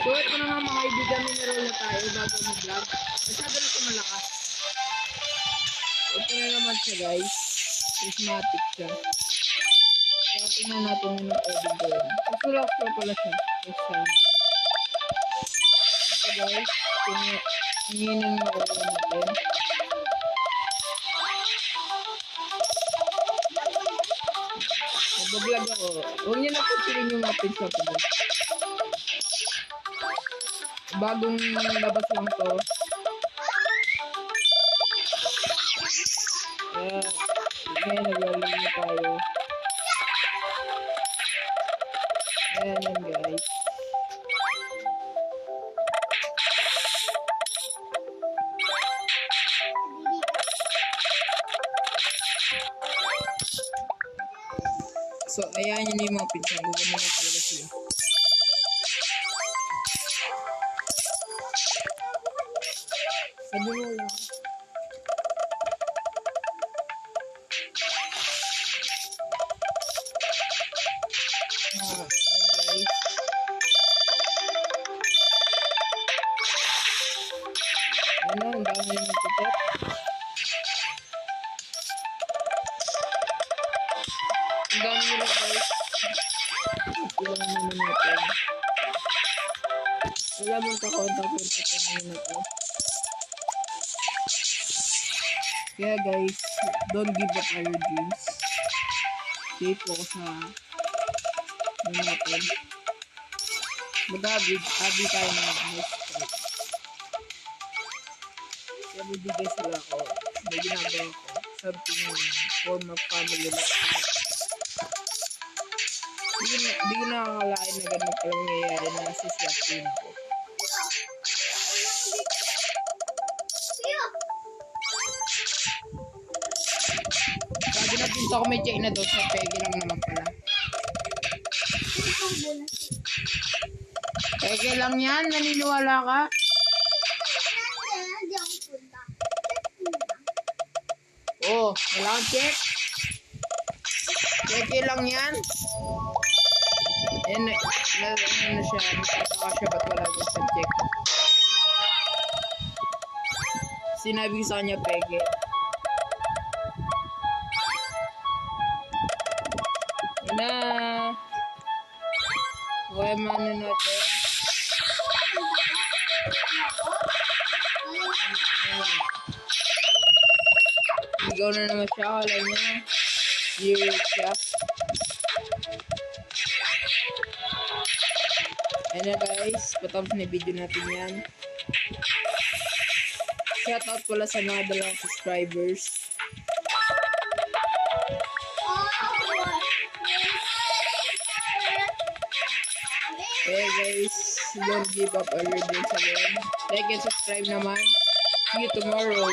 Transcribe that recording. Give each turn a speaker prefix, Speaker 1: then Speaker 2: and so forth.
Speaker 1: So ito na nga mga kaibigan, mineral na tayo bago mag-vlog. Masyado na ito malakas. Ito na naman siya guys. Prismatic siya. Kaya tingnan natin yung pwede gawin. Kasulak pala siya. Ito guys. Tingnan mo ko natin. Nag-vlog ako. Huwag niyo na pagpilin yung mapin sa ko. Bagong labas lang to. Kaya nag-vlog na tayo. Ayan yan guys. So, ayan yun yung mga pinsan. Gagawin na talaga sila. Sabi mo lang. Ayan guys. Ano, ang dami yung magpipet. Ang dami nila guys. Ilang naman natin. Wala mong kakontak yung patuloy na to. Kaya guys, don't give up our dreams. Stay focus sa natin. Mag-abi tayo na next step. Kaya bibigay sila ako. May ginagawa ko. Something form of family life. Di ko nakakalain na ganun palang nangyayari na nasiswapin ako. Sabi na punta ko may check na doon sa pegi lang naman pala. Pegi lang yan? Naniniwala ka? Oh, wala kang check? Pegi lang yan? Ayan na siya. Nagtataka siya ba't wala doon sa check? Sinabi ko sa kanya pegi. Na okay mano natin. Ligaw na naman siya. Kala niya serious siya. Ayan na guys, patapos na video natin yan. Shoutout pala sa mga dalawang subscribers. Okay guys, don't give up our dreams again. Like and subscribe naman. See you tomorrow.